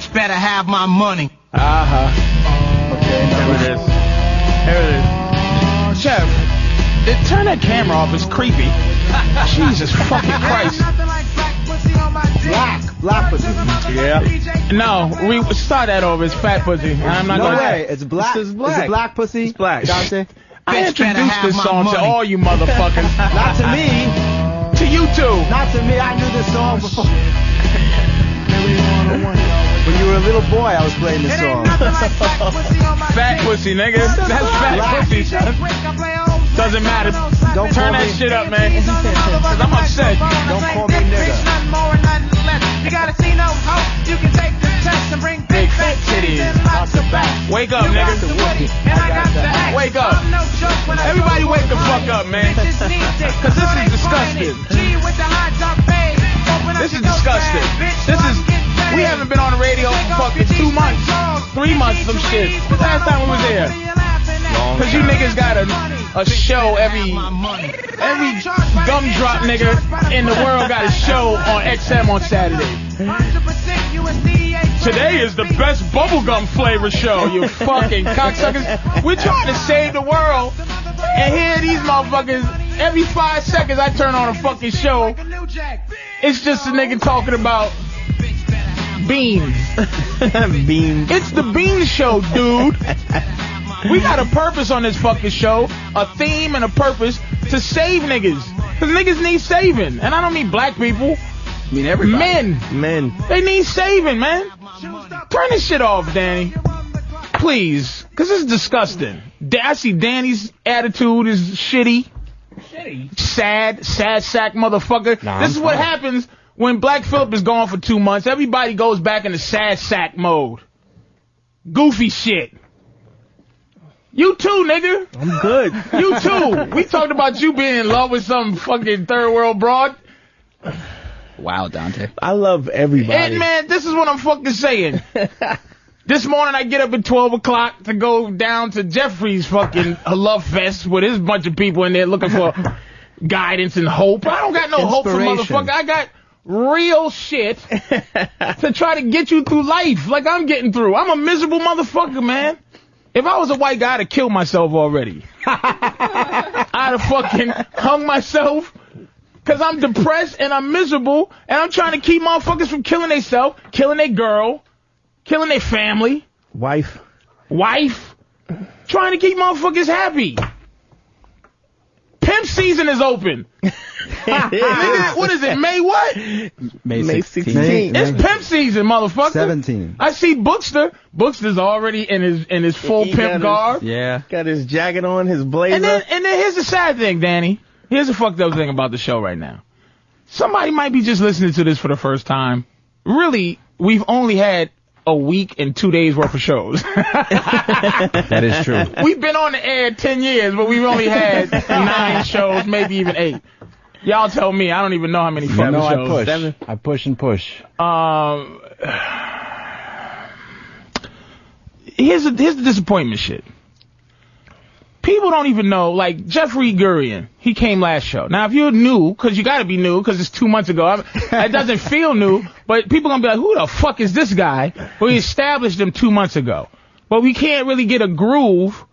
bitch better have my money. Okay, here it is. Here it is. Jeff, turn that camera off. It's creepy. Jesus fucking Christ. Black pussy. Yeah. No, we start that over. It's fat pussy. I'm not No gonna way. It's black. It's black. Is it black pussy? It's black. Dante? I introduced this song to all you motherfuckers. Not to me. To you too. Not to me. I knew this song before. When you were a little boy, I was playing this song. Fat pussy, nigga. That's fat pussy, son. Doesn't matter. Don't turn that shit up, man. Cause I'm upset. Don't call me nigga. You gotta see no hope. You can take the test and bring big fat titties. Wake up, nigga. Wake up. Everybody wake the fuck up, man. Cause this is disgusting. This is disgusting. We haven't been on the radio for fucking 2 months, 3 months, some shit. Last time we was here. Cause you niggas got a show every gumdrop nigga in the world got a show on XM on Saturday. Today is the best bubblegum flavor show, you fucking cocksuckers. We're trying to save the world, and here these motherfuckers, every 5 seconds I turn on a fucking show, it's just a nigga talking about beans. Beans. It's the Bean Show, dude. We got a purpose on this fucking show, a theme and a purpose to save niggas. Cause niggas need saving. And I don't mean black people. I mean everybody. Men. They need saving, man. Turn this shit off, Danny. Please. Cause it's disgusting. I see Danny's attitude is shitty. Sad sack motherfucker. Nah, this is what happens when Black Phillip is gone for 2 months. Everybody goes back into sad sack mode. Goofy shit. You too, nigga. I'm good. You too. We talked about you being in love with some fucking third world broad. Wow, Dante. I love everybody. And man, this is what I'm fucking saying. This morning I get up at 12 o'clock to go down to Jeffery's fucking love fest with his bunch of people in there looking for guidance and hope. I don't got no hope for motherfucker. I got real shit to try to get you through life like I'm getting through. I'm a miserable motherfucker, man. If I was a white guy, I'd have killed myself already. I'd have fucking hung myself because I'm depressed and I'm miserable and I'm trying to keep motherfuckers from killing themselves, killing their girl, killing their family. Wife. Trying to keep motherfuckers happy. Pimp season is open. What is it, May what? May 16th. It's pimp season, motherfucker. 17. I see Bookster. Bookster's already in his full pimp garb. Yeah. Got his jacket on, his blazer. And then here's the sad thing, Danny. Here's the fucked up thing about the show right now. Somebody might be just listening to this for the first time. Really, we've only had a week and 2 days worth of shows. That is true. We've been on the air 10 years, but we've only had 9 shows, maybe even 8. Y'all tell me. I don't even know how many fucking shows. I push and push. Here's the disappointment shit. People don't even know, like Jeffery Gurian, he came last show. Now, if you're new, because you got to be new, because it's 2 months ago, it doesn't feel new, but people going to be like, who the fuck is this guy? Well, we established him 2 months ago. But we can't really get a groove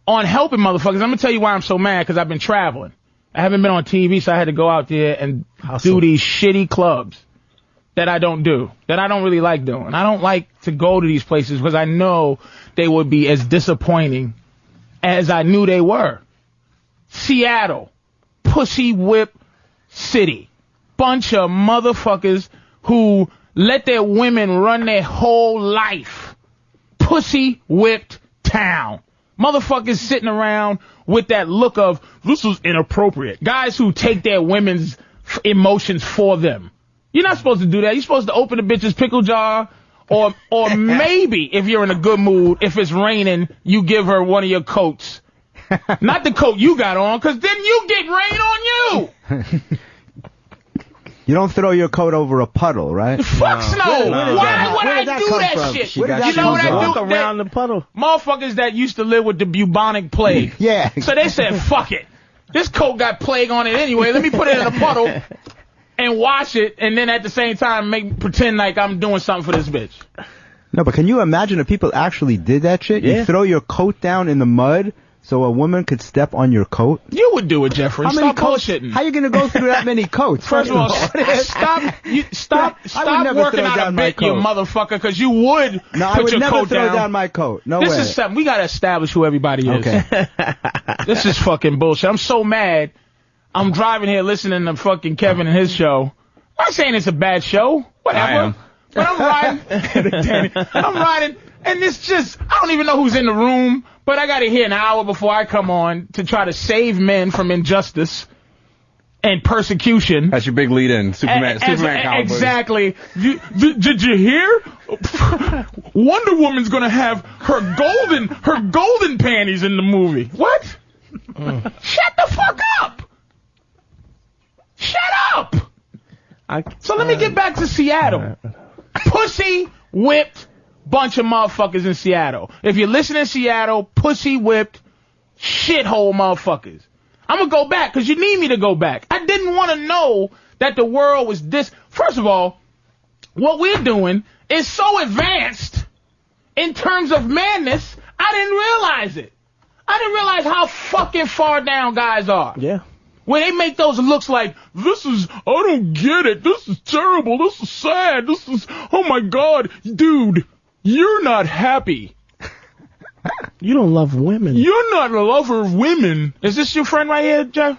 on helping motherfuckers. I'm going to tell you why I'm so mad, because I've been traveling. I haven't been on TV, so I had to go out there and do these shitty clubs that I don't do, that I don't really like doing. I don't like to go to these places because I know they would be as disappointing as I knew they were. Seattle, pussy whip city. Bunch of motherfuckers who let their women run their whole life. Pussy whipped town. Motherfuckers sitting around with that look of, this was inappropriate. Guys who take their women's emotions for them. You're not supposed to do that. You're supposed to open the bitch's pickle jar, or maybe, if you're in a good mood, if it's raining, you give her one of your coats. Not the coat you got on, because then you get rain on you. You don't throw your coat over a puddle, right? Fuck no. Why would I do that shit? You know what I do? Around the puddle. Motherfuckers that used to live with the bubonic plague. Yeah. So they said, fuck it. This coat got plague on it anyway. Let me put it in a puddle and wash it, and then at the same time pretend like I'm doing something for this bitch. No, but can you imagine if people actually did that shit? Yeah. You throw your coat down in the mud so a woman could step on your coat? You would do it, Jeffrey. How many Stop coats? bullshitting. How you going to go through that many coats? First of all, stop I would never working throw out a down my bit, you coat. motherfucker, because you would No, I put would your never coat throw down. down my coat. No This way. is something. We got to establish who everybody is. Okay. This is fucking bullshit. I'm so mad. I'm driving here listening to fucking Kevin and his show. I'm not saying it's a bad show. Whatever. I am. But I'm riding. I'm riding. And it's just, I don't even know who's in the room, but I got to hear an hour before I come on to try to save men from injustice and persecution. That's your big lead in. Superman comic book. Exactly. Did you hear? Wonder Woman's gonna have her golden panties in the movie. What? Shut the fuck up! Shut up! So let me get back to Seattle. Pussy whipped bunch of motherfuckers in Seattle. If you listen in Seattle, pussy whipped shithole motherfuckers. I'm gonna go back because you need me to go back. I didn't want to know that the world was this. First of all, what we're doing is so advanced in terms of madness, I didn't realize it. I didn't realize how fucking far down guys are. Yeah. Where they make those looks like, this is, I don't get it, this is terrible, this is sad, this is, oh my God, dude, you're not happy. You don't love women. You're not a lover of women. Is this your friend right here, Jeff?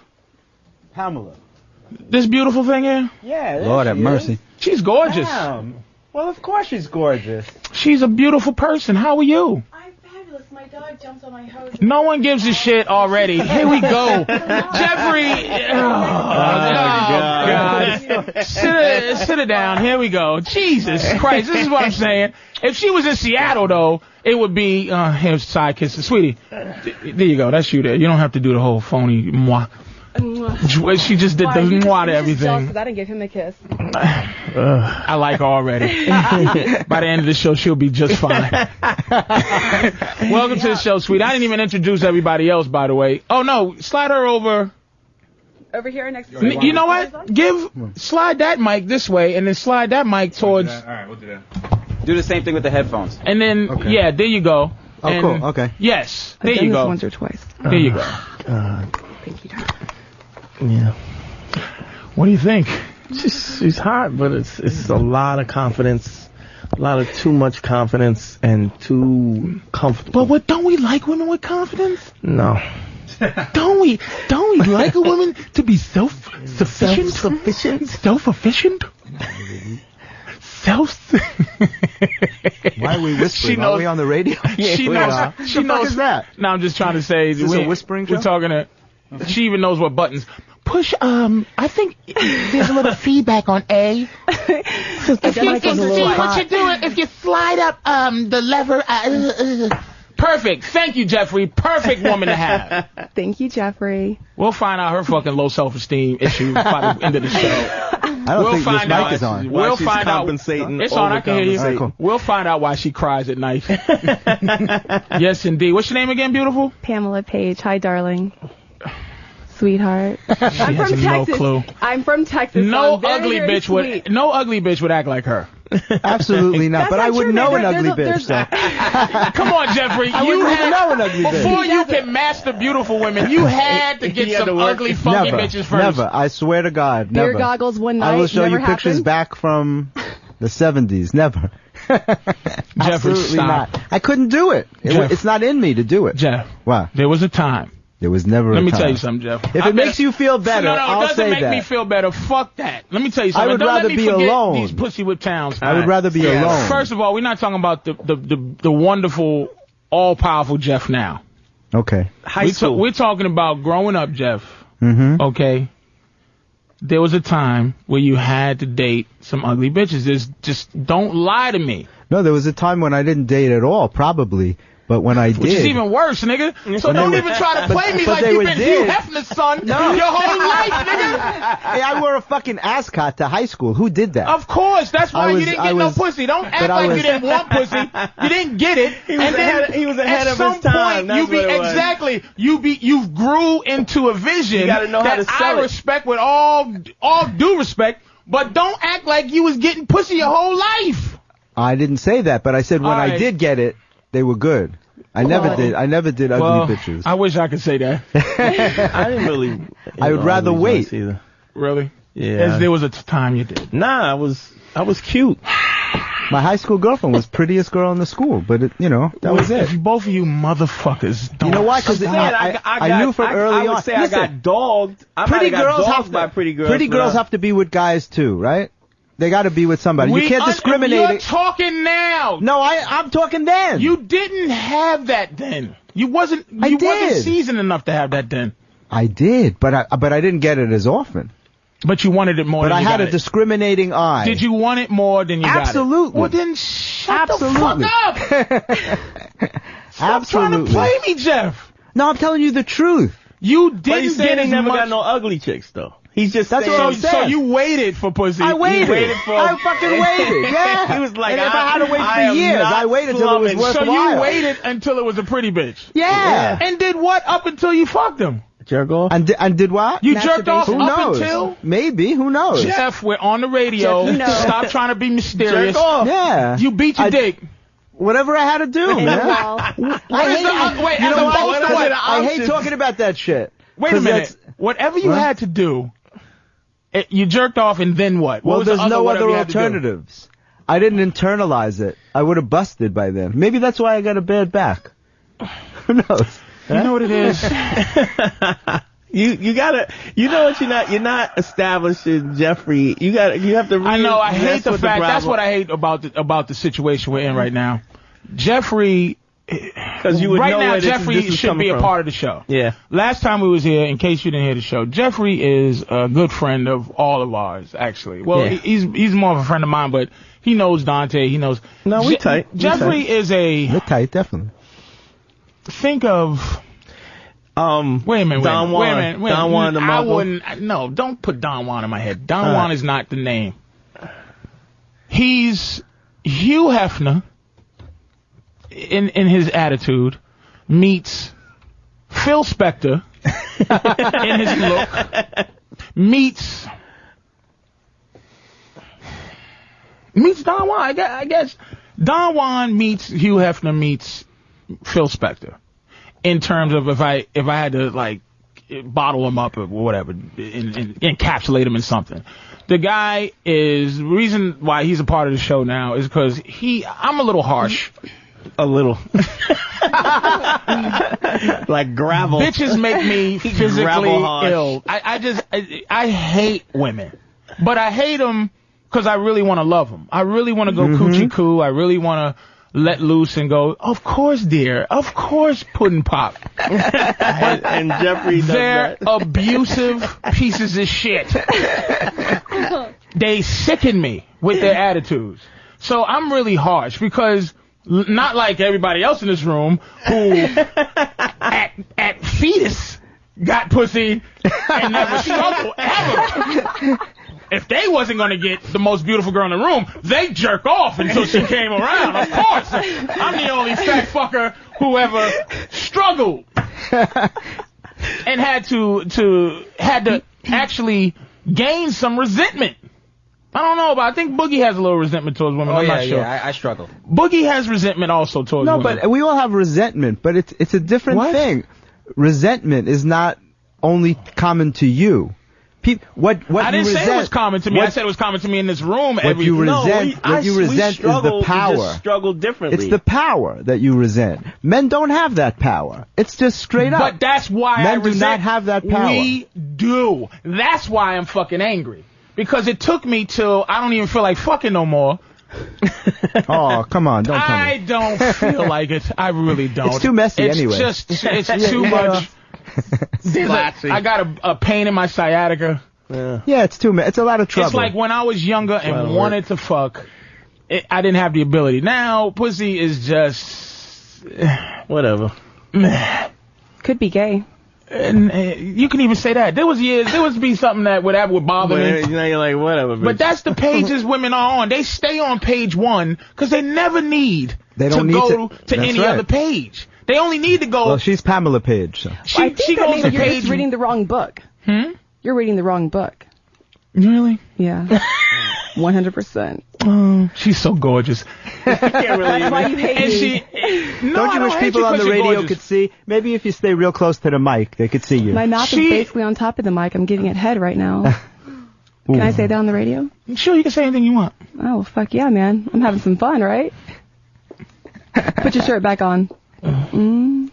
Pamela. This beautiful thing here? Yeah. Lord have mercy. She's gorgeous. Damn. Well, of course she's gorgeous. She's a beautiful person. How are you? I'm fabulous. My dog jumped on my hose. No one gives a shit already. Here we go. Jeffrey. Oh, God. Sit her down. Here we go. Jesus Christ. This is what I'm saying. If she was in Seattle, though, it would be, here's side kisses. Sweetie, there you go. That's you there. You don't have to do the whole phony mwah. She just did the mwah to everything. I didn't give him a kiss. I like her already. By the end of the show, she'll be just fine. Welcome to the show, sweet. I didn't even introduce everybody else, by the way. Oh, no. Slide her over. Over here next to You know what? Slide that mic this way, and then slide that mic towards. All right, we'll do that. Do the same thing with the headphones. And then, yeah, there you go. Oh, and cool. Okay. Yes. There I've done you this go. once or twice. There you go. Thank you. Yeah. What do you think? She's hot, but it's a lot of confidence, a lot of too much confidence, and too comfortable. But don't we like women with confidence? No. Don't we like a woman to be self-sufficient? Self-efficient? Why are we whispering? Are we on the radio? She knows. She knows. What is that? No, I'm just trying to say. Is this a whispering show? We're talking to. She even knows what buttons. Push. I think there's a little feedback on A. If you slide up the lever. Perfect. Thank you, Jeffrey. Perfect woman to have. Thank you, Jeffrey. We'll find out her fucking low self-esteem issue by the end of the show. I don't think this mic is on. We'll find out. It's on. I can hear you. All right, cool. We'll find out why she cries at night. Yes, indeed. What's your name again, beautiful? Pamela Page. Hi, darling. Sweetheart. I'm from has Texas. no clue. I'm from Texas. No so I'm very, ugly very bitch sweet. would. No ugly bitch would act like her. Absolutely not. But not I would true, know man. an ugly There's bitch. So. Come on, Jeffrey. I wouldn't even know an ugly bitch. Before you can master beautiful women, you had to get some ugly, funky bitches first. Never. I swear to God, Beer never. goggles one night. I will show never you pictures happened. back from the 70s. Never. Jeffrey, Absolutely stop. not. I couldn't do it. It's not in me to do it. Jeff. Wow. There was a time. There was never Let a me time. tell you something, Jeff. If it makes you feel better, no, I'll it doesn't say make that. me feel better. Fuck that. Let me tell you something. I would Don't rather let me be forget alone. These pussy whip towns. I would rather be alone. First of all, we're not talking about the wonderful, all-powerful Jeff now. Okay. High school. We're talking about growing up, Jeff. Mm-hmm. Okay? There was a time where you had to date some ugly bitches. Don't lie to me. No, there was a time when I didn't date at all, probably. But when I did... Which is even worse, nigga. So don't even try to play me like you've been Hugh Hefner's son your whole life, nigga. Hey, I wore a fucking ascot to high school. Who did that? Of course. That's why you didn't get no pussy. Don't act like you didn't want pussy. You didn't get it. He was ahead of his time. That's what it was. Exactly. You grew into a vision that I respect with all due respect, but don't act like you was getting pussy your whole life. I didn't say that, but I said when All I right. did get it, they were good. I never did ugly bitches. I wish I could say that. I didn't really. I would rather wait. Either. Really? Yeah. As there was a time you did. Nah, I was cute. My high school girlfriend was prettiest girl in the school, but that was it. If both of you motherfuckers don't. You know why? Because I knew from early on. I would say I got dogged. I might have got dogged by pretty girls. Pretty girls have to be with guys too, right? They got to be with somebody. You can't discriminate. You're talking now. No, I'm talking then. You didn't have that then. You wasn't seasoned enough to have that then. I did, but I didn't get it as often. But you wanted it more. But than I you had got a it. discriminating eye. Did you want it more than you got it? Absolutely. Well, then shut the fuck up. Stop trying to play me, Jeff. No, I'm telling you the truth. You But didn't he's get saying he as never much. got no ugly chicks though. He's just That's saying. what I'm saying. So you waited for pussy. I waited. He waited for. I fucking waited. Yeah. He was like, and if I had to wait I for am years, not I waited till it was slumming. worthwhile. So you waited until it was a pretty bitch. Yeah. And did what up until you fucked him? Jerk off. And did what? You jerked off Who up knows? until? Maybe. Who knows? Jeff, we're on the radio. Jeff, you know. Stop trying to be mysterious. Jerk off. Yeah. You beat your dick. Whatever I had to do, man. Well, Wait, as a poster, I hate talking about that shit. Wait a 'Cause minute. Whatever you had to do, you jerked off and then what? What Well, was the there's no whatever other you had to do? alternatives. I didn't internalize it. I would have busted by then. Maybe that's why I got a bad back. Who knows? You know what it is? You gotta, what you're not establishing Jeffrey. You have to. I know. I hate mess the with fact. That's problem. what I hate about the situation we're in right now. Jeffrey. Because you would right know now, where Jeffrey this is should coming be a from. part of the show. Yeah. Last time we was here, in case you didn't hear the show, Jeffrey is a good friend of all of ours, actually. Well, Yeah. he's more of a friend of mine, but he knows Dante. He knows. No, we tight. We Jeffrey is We're tight, definitely. think of. Wait a minute. Don Wait a minute. Don Juan the I Marco. wouldn't. No, don't put Don Juan in my head. Don Juan is not the name. He's Hugh Hefner in his attitude meets Phil Spector in his look meets Don Juan. I guess Don Juan meets Hugh Hefner meets Phil Spector. In terms of if I had to like bottle him up or whatever, and encapsulate him in something, the guy is the reason why he's a part of the show now is because I'm a little harsh, A little. Like gravel. Bitches make me physically Gravel harsh. ill. I hate women, but I hate them because I really want to love them. I really want to go coochie coo. I really want to let loose and go, of course, dear. Of course, pudding pop. and Jeffrey does They're that. abusive pieces of shit. They sicken me with their attitudes. So I'm really harsh because not like everybody else in this room who at fetus got pussy and never struggled ever. If they wasn't going to get the most beautiful girl in the room, they jerk off until she came around. Of course. I'm the only fat fucker who ever struggled and had to actually gain some resentment. I don't know, but I think Boogie has a little resentment towards women. I'm not sure. Yeah, I struggled. Boogie has resentment also towards No, women. but we all have resentment, but it's a different What? thing. Resentment is not only common to you. What I didn't you say resent, it was common to me. I said it was common to me in this room. What you resent is the We power. just struggle differently. It's the power that you resent. Men don't have that power. It's just straight up. But that's why Men I do resent. not have that power. We do. That's why I'm fucking angry. Because it took me till I don't even feel like fucking no more. Oh, come on, don't tell I me. don't feel like it. I really don't. It's too messy anyway. It's too much. I got a pain in my sciatica. Yeah, it's too. It's a lot of trouble. It's like when I was younger and wanted to fuck, I didn't have the ability. Now, pussy is just whatever. Could be gay. And you can even say that. There would be something that would bother me. Now you're like, whatever, bitch. But that's the pages women are on. They stay on page one because they never need They don't to need go to That's any right. other page. They only need to go. Well, she's Pamela Page. So. I think she that goes maybe to you're page. just reading the wrong book. You're reading the wrong book. Really? Yeah. 100%. She's so gorgeous. That's why you hate And me. No, Don't you wish people on the radio could see? Maybe if you stay real close to the mic, they could see you. My mouth is basically on top of the mic. I'm getting it head right now. Can I say that on the radio? Sure, you can say anything you want. Oh, fuck yeah, man. I'm having some fun, right? Put your shirt back on. Uh-oh.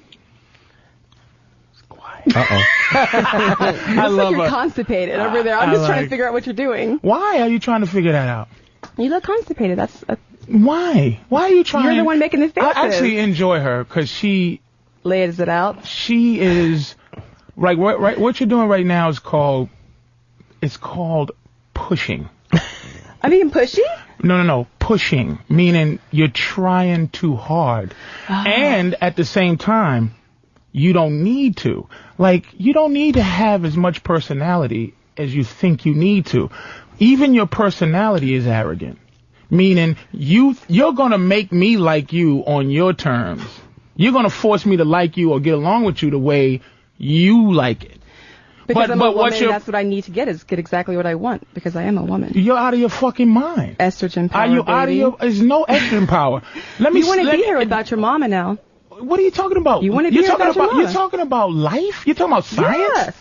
I Looks love like you're her. constipated over there. I'm just trying to figure out what you're doing. Why are you trying to figure that out? You look constipated. Why? Why are you trying? You're the one making the faces. I actually enjoy her because she lays it out. She is like what you're doing right now is called pushing. I'm being pushy? No, pushing, meaning you're trying too hard. And at the same time, you don't need to. Like, you don't need to have as much personality as you think you need to. Even your personality is arrogant. Meaning, you're gonna make me like you on your terms. You're gonna force me to like you or get along with you the way you like it. Because I'm a woman, that's what I need to get exactly what I want, because I am a woman. You're out of your fucking mind. Estrogen power, Are you out of your... There's no estrogen power. You wouldn't be here without your mama now. What are you talking about? You want to be here without your mama. You're talking about life? You're talking about science?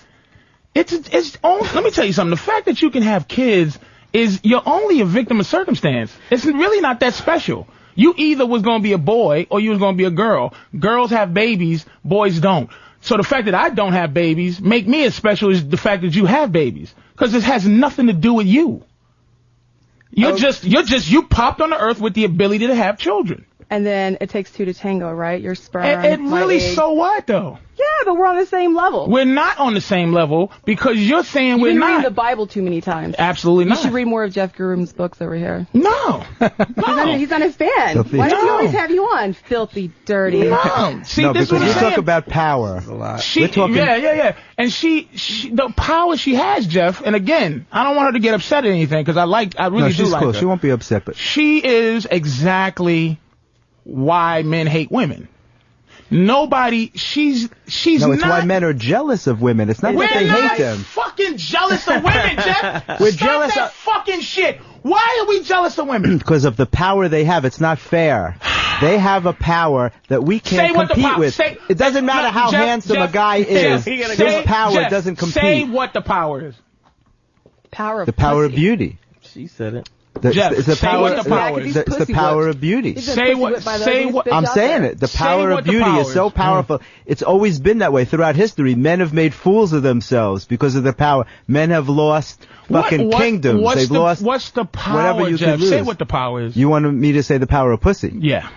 Yes. It's only... Let me tell you something. The fact that you can have kids is... You're only a victim of circumstance. It's really not that special. You either was going to be a boy or you was going to be a girl. Girls have babies, boys don't. So the fact that I don't have babies make me as special as the fact that you have babies. Because it has nothing to do with you. You popped on the earth with the ability to have children. And then it takes two to tango, right? Your sperm. It really, so what though? Yeah, but we're on the same level. We're not on the same level because you're saying we're not. You've been reading the Bible too many times. Absolutely not. You should read more of Jeff Gurian's books over here. No. He's not a fan. Filthy. Why does he always have you on? Filthy, dirty. No. See, no, this because is you talk about power. We're talking... Yeah. And she, the power she has, Jeff, and again, I don't want her to get upset at anything because I really do like her. She won't be upset, but she is exactly why men hate women. Nobody, she's no, it's not, why men are jealous of women. It's not that they hate them. We're not fucking jealous of women, Jeff. We're Stop jealous that fucking shit. Why are we jealous of women? Because of the power they have. It's not fair. They have a power that we can't compete with. It doesn't matter how handsome a guy is. This power doesn't compete. Say what the power is. The power of beauty. She said it. Jeff, say what the power is. It's the power of beauty. Say what I'm saying it. The power of beauty is so powerful. It's always been that way throughout history. Men have made fools of themselves because of their power. Men have lost fucking kingdoms. They've lost what's the power, whatever you Jeff? can lose. Say what the power is. You wanted me to say the power of pussy? Yeah.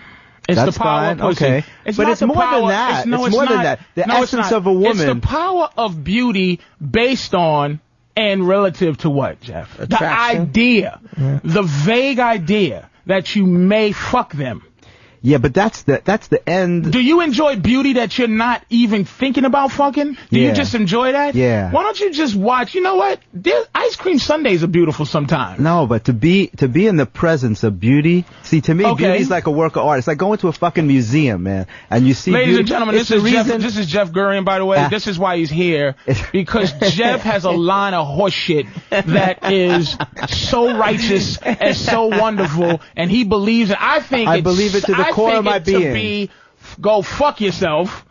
It's That's the power fine. of pussy. Okay. But it's more than that. It's more than that. The essence of a woman. It's the power of beauty based on and relative to what, Jeff? Attraction. The idea. Yeah. The vague idea that you may fuck them. Yeah, but that's the end. Do you enjoy beauty that you're not even thinking about fucking? Do you just enjoy that? Yeah. Why don't you just watch? You know what? Ice cream sundaes are beautiful sometimes. No, but to be in the presence of beauty. See, to me, beauty's like a work of art. It's like going to a fucking museum, man, and you see. Ladies beauty. and gentlemen, this is Jeff Gurian, by the way. This is why he's here, because Jeff has a line of horse shit that is so righteous and so wonderful, and he believes it. I believe it to the core of my being. Go fuck yourself.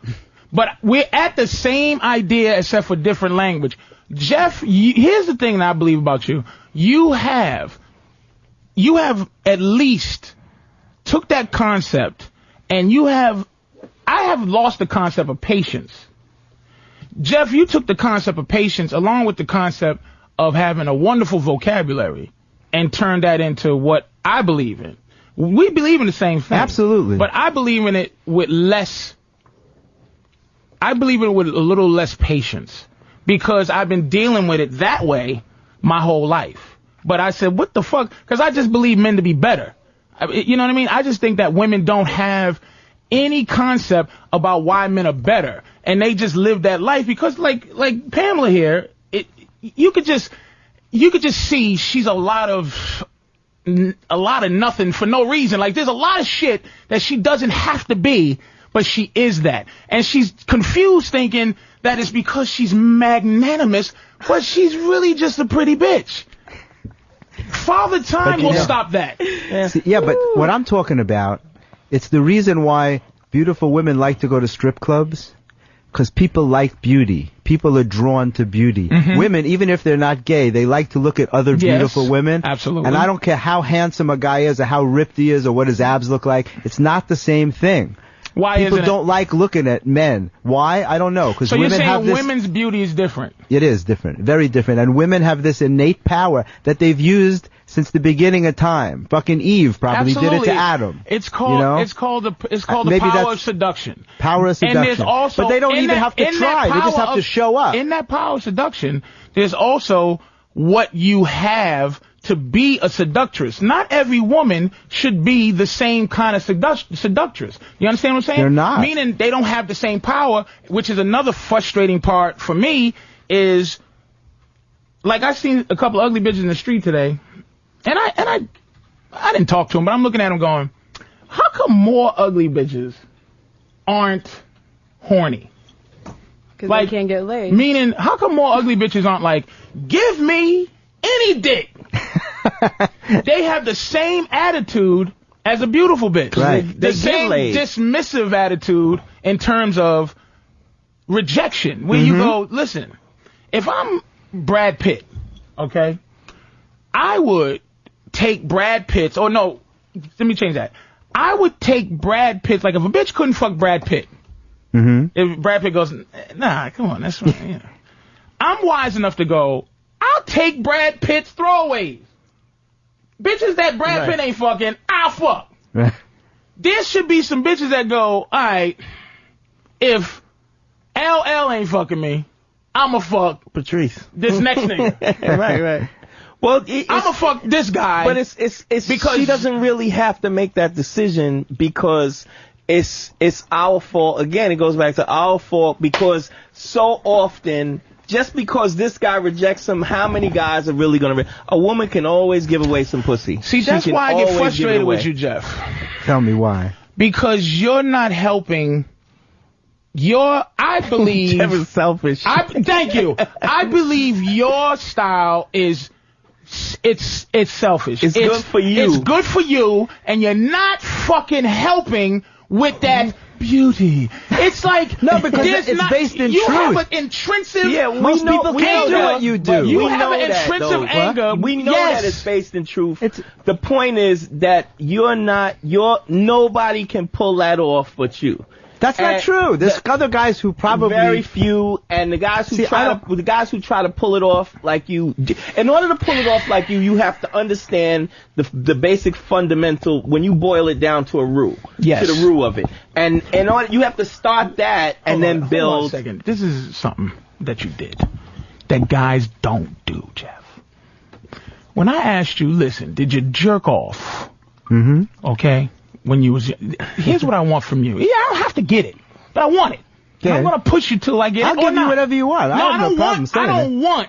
But we're at the same idea except for different language. Jeff, here's the thing that I believe about you. You have at least took that concept and I have lost the concept of patience. Jeff, you took the concept of patience along with the concept of having a wonderful vocabulary and turned that into what I believe in. We believe in the same thing. Absolutely. But I believe in it with a little less patience because I've been dealing with it that way my whole life. But I said, what the fuck? Because I just believe men to be better. You know what I mean? I just think that women don't have any concept about why men are better. And they just live that life because like Pamela here, you could just see she's a lot of nothing for no reason. Like there's a lot of shit that she doesn't have to be, but she is that. And she's confused thinking that it's because she's magnanimous, but she's really just a pretty bitch. Father Time will stop that. See, but what I'm talking about, it's the reason why beautiful women like to go to strip clubs. Because people like beauty. People are drawn to beauty. Women, even if they're not gay, they like to look at other beautiful women. Absolutely. And I don't care how handsome a guy is or how ripped he is or what his abs look like. It's not the same thing. Why People isn't don't like looking at men. Why? I don't know. So women you're saying have this, women's beauty is different? It is different. Very different. And women have this innate power that they've used since the beginning of time. Fucking Eve probably did it to Adam. It's called the power of seduction. Power of seduction. And there's also, but they don't even have to try. They just have to show up. In that power of seduction, there's also what you have to be a seductress. Not every woman should be the same kind of seductress. You understand what I'm saying? They're not. Meaning they don't have the same power, which is another frustrating part for me is, like, I seen a couple ugly bitches in the street today, and I didn't talk to them, but I'm looking at them going, how come more ugly bitches aren't horny? Because they can't get laid. Meaning, how come more ugly bitches aren't like, give me any dick? They have the same attitude as a beautiful bitch. Right. The same dismissive attitude in terms of rejection. When you go, listen, if I'm Brad Pitt, okay, I would take Brad Pitt's, or no, let me change that. I would take Brad Pitt's, like if a bitch couldn't fuck Brad Pitt, if Brad Pitt goes, nah, come on, that's right, yeah. I'm wise enough to go, I'll take Brad Pitt's throwaways. Bitches that Brad Pitt ain't fucking, I'll fuck. There should be some bitches that go, alright, if LL ain't fucking me, I'ma fuck Patrice. this next nigga. Right. Well, I'ma fuck this guy. But it's because she doesn't really have to make that decision because it's our fault. Again, it goes back to our fault because so often, just because this guy rejects him, how many guys are really going to... A woman can always give away some pussy. See, that's why I get frustrated with you, Jeff. Tell me why. Because you're not helping... I believe... Jeff is selfish. Thank you. I believe your style is... It's selfish. It's good for you. It's good for you, and you're not fucking helping with that... beauty. It's like no, because it's based in you truth. You have an intrinsic. Yeah, most people can't do what you do. You have an intrinsic anger. We know that it's based in truth. The point is that nobody can pull that off but you. That's not true. There's other guys who probably very few, and the guys who try to pull it off like you. In order to pull it off like you have to understand the basic fundamental. When you boil it down to a root, to the root of it, and in order you have to start that and then build. Hold on a second. This is something that you did that guys don't do, Jeff. When I asked you, listen, did you jerk off? Okay. When you was, here's what I want from you. Yeah, I don't have to get it, but I want it. Yeah. I'm gonna push you till I get it. I'll give you whatever you want. I have no problem saying it. I don't want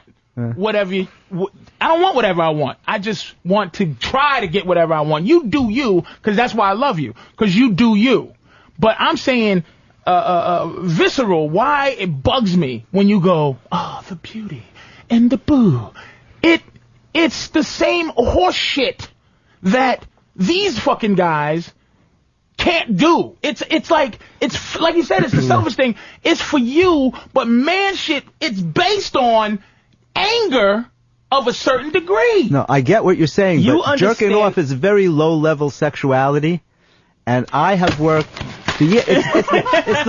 whatever I want. I just want to try to get whatever I want. You do you, because that's why I love you, because you do you. But I'm saying, visceral. Why it bugs me when you go, oh, the beauty and the boo. It's the same horse shit that these fucking guys can't do. It's like you said, it's the selfish thing. It's for you, but man shit, it's based on anger of a certain degree. No, I get what you're saying, but jerking off is very low level sexuality, and I have worked it's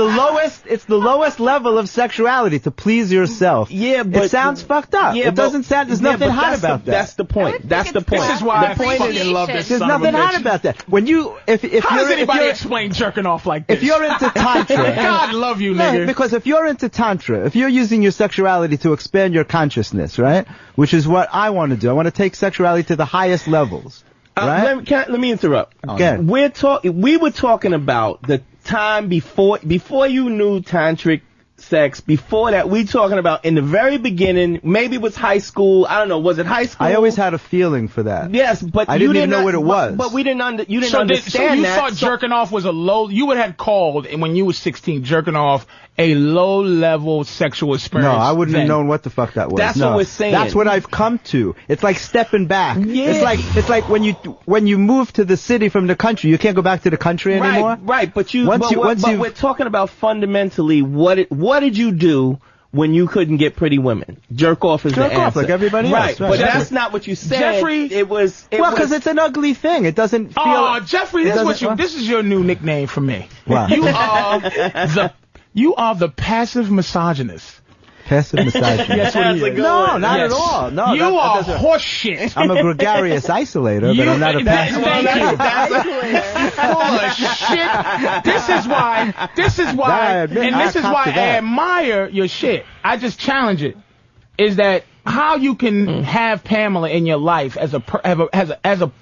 the lowest level of sexuality to please yourself. Yeah, but it sounds fucked up. Yeah, it doesn't sound. There's nothing hot about that. That's the point. That's the point. This is why I fucking love this. There's nothing hot about that. When you, how does anybody explain jerking off like this? If you're into tantra, God love you, nigga. Because if you're into tantra, if you're using your sexuality to expand your consciousness, right? Which is what I want to do. I want to take sexuality to the highest levels. Right? Let me interrupt. Okay. We were talking about the time before you knew tantric sex. Before that, we talking about in the very beginning, maybe it was high school. I don't know. Was it high school? I always had a feeling for that. Yes, but I didn't even know what it was. But we didn't you didn't So understand you that. thought jerking off was a low. You would have called, and when you were 16, jerking off a low-level sexual experience. No, I wouldn't then. have known what the fuck that was. That's no. what we're saying. That's what I've come to. It's like stepping back. Yeah. It's like when you move to the city from the country, you can't go back to the country anymore. Right. But Once we're talking about fundamentally what did you do when you couldn't get pretty women? Jerk off is the answer. Jerk off like everybody else. Right, but Jeffrey, that's not what you said. Jeffrey, because it's an ugly thing. It doesn't feel. Oh, Jeffrey, this is your new nickname for me. Wow. You are the passive misogynist. Passive misogynist. Yes, what he is. No, not at all. No, you are horseshit. I'm a gregarious isolator, but I'm not a passive. Bullshit. This is why, I admire your shit. I just challenge it. Is that how you can have Pamela in your life as a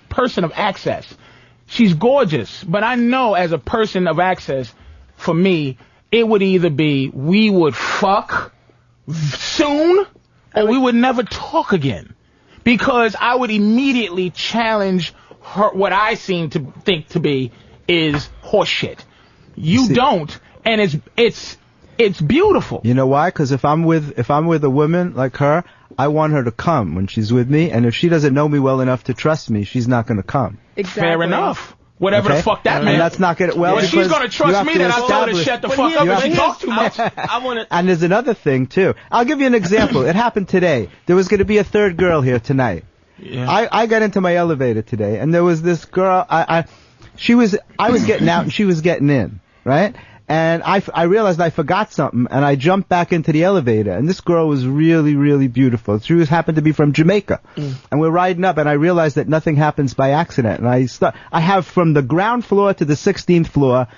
person of access? She's gorgeous, but I know as a person of access, for me, it would either be we would fuck soon or we would never talk again, because I would immediately challenge her. What I seem to think to be is horseshit. You don't, and it's beautiful. You know why? Because if I'm with a woman like her, I want her to come when she's with me, and if she doesn't know me well enough to trust me, she's not going to come. Exactly. Fair enough. Whatever the fuck that meant. And that's not going to, well, she's going to trust me that I told her to shut the fuck up if she talks too much. And there's another thing, too. I'll give you an example. It happened today. There was going to be a third girl here tonight. Yeah. I got into my elevator today, and there was this girl. I was getting out, and she was getting in, right? And I realized I forgot something, and I jumped back into the elevator. And this girl was really, really beautiful. She happened to be from Jamaica. And we're riding up, and I realized that nothing happens by accident. And I have from the ground floor to the 16th floor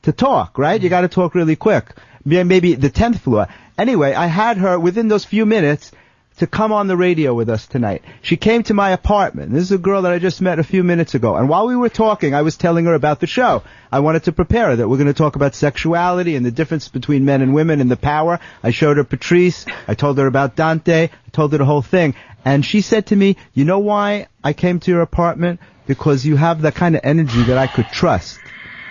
to talk, right? You got to talk really quick. Maybe the 10th floor. Anyway, I had her within those few minutes to come on the radio with us tonight. She came to my apartment. This is a girl that I just met a few minutes ago. And while we were talking, I was telling her about the show. I wanted to prepare her that we're going to talk about sexuality and the difference between men and women and the power. I showed her Patrice. I told her about Dante. I told her the whole thing. And she said to me, you know why I came to your apartment? Because you have the kind of energy that I could trust.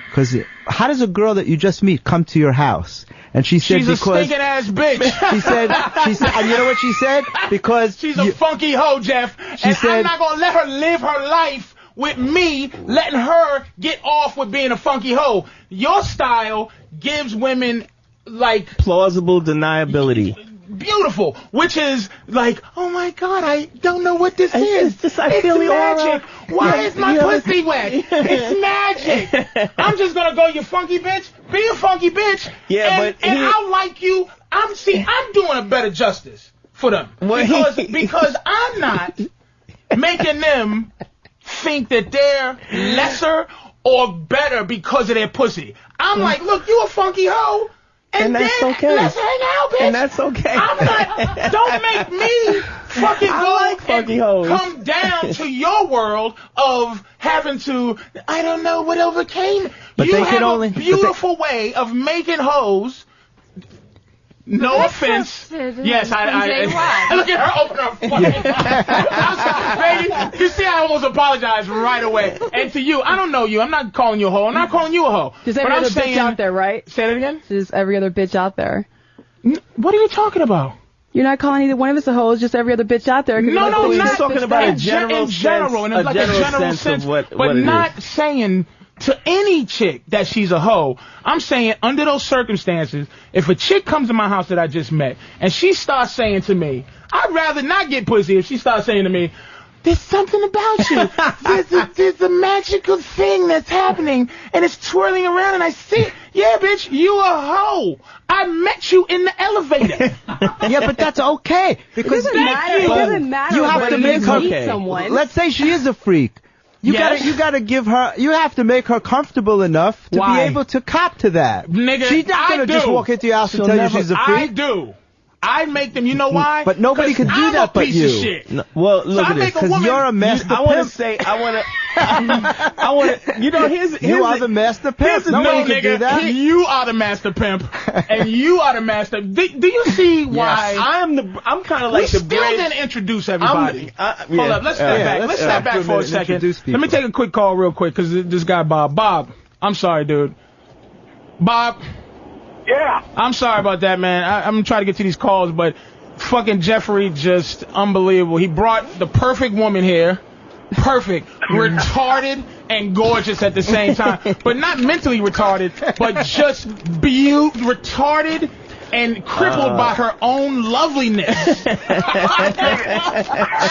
Because how does a girl that you just meet come to your house? And she said, she's a stinking ass bitch. She said, and you know what she said? Because she's a funky hoe, Jeff. I'm not gonna let her live her life with me, letting her get off with being a funky hoe. Your style gives women like plausible deniability. Beautiful, which is like, oh my God, I don't know what this is. It's just, I feel magic. Why is my pussy wet? It's magic. I'm just gonna go, you funky bitch. Be a funky bitch. Yeah, and I'll like you. I'm doing a better justice for them because I'm not making them think that they're lesser or better because of their pussy. I'm like, look, you a funky hoe. And that's then, okay. Let's hang out, bitch. And that's okay. I'm not. Don't make me fucking come down to your world of having to. I don't know what overcame. But you they have can only, a beautiful way of making hoes. No offense. Yes, I look at her open her fucking mouth. Baby, you see, I almost apologized right away. And to you, I don't know you. I'm not calling you a hoe. I'm not calling you a hoe. Just every other bitch out there, right? Say that again? Just every other bitch out there. What are you talking about? You're not calling either one of us a hoe. It's just every other bitch out there. No, he's not talking about a general sense, but not saying to any chick that she's a hoe. I'm saying under those circumstances, if a chick comes to my house that I just met and she starts saying to me, I'd rather not get pussy if she starts saying to me, there's something about you. There's a magical thing that's happening and it's twirling around and I see, yeah, bitch, you a hoe. I met you in the elevator. Yeah, but that's okay. Because it doesn't matter. You have to make her meet someone. Let's say she is a freak. You gotta give her. You have to make her comfortable enough to be able to cop to that. Nigga, she's not gonna just walk into your house and tell you she's a freak. I do. I make them. You know why? But nobody can do I'm that a but piece you. Of shit. No, well, look So at this. Because you're a master pimp. I want to say, I want to, you know, You are the master pimp. Nobody can do that. You are the master pimp, and you are the master. Do you see why? I'm kind of like the still bridge. didn't introduce everybody. Yeah. Hold up, let's step back. Let's step back for a second. Let me take a quick call real quick because this guy Bob, I'm sorry, dude. Bob. Yeah. I'm sorry about that, man. I'm trying to get to these calls, but fucking Jeffery, just unbelievable. He brought the perfect woman here. Perfect. Retarded and gorgeous at the same time. But not mentally retarded, but just retarded and crippled by her own loveliness.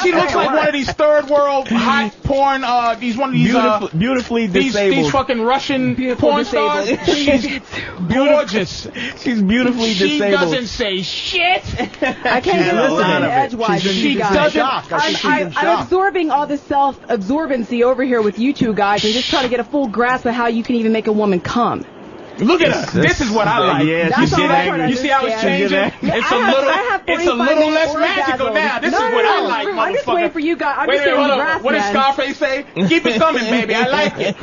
She looks like one of these third world hot porn, beautifully disabled. These fucking Russian porn stars. She's gorgeous. She's beautifully disabled. She doesn't say shit. I can't get listening edgewise. She doesn't. I'm absorbing all this self-absorbency over here with you two guys and just trying to get a full grasp of how you can even make a woman come. Look at her. This is what I like. Yeah, you see how it's changing? It's a little less magical now. This is what I like, motherfucker. I'm just waiting for you guys. Wait, hold on. What does Scarface say? Keep it coming, baby. I like it.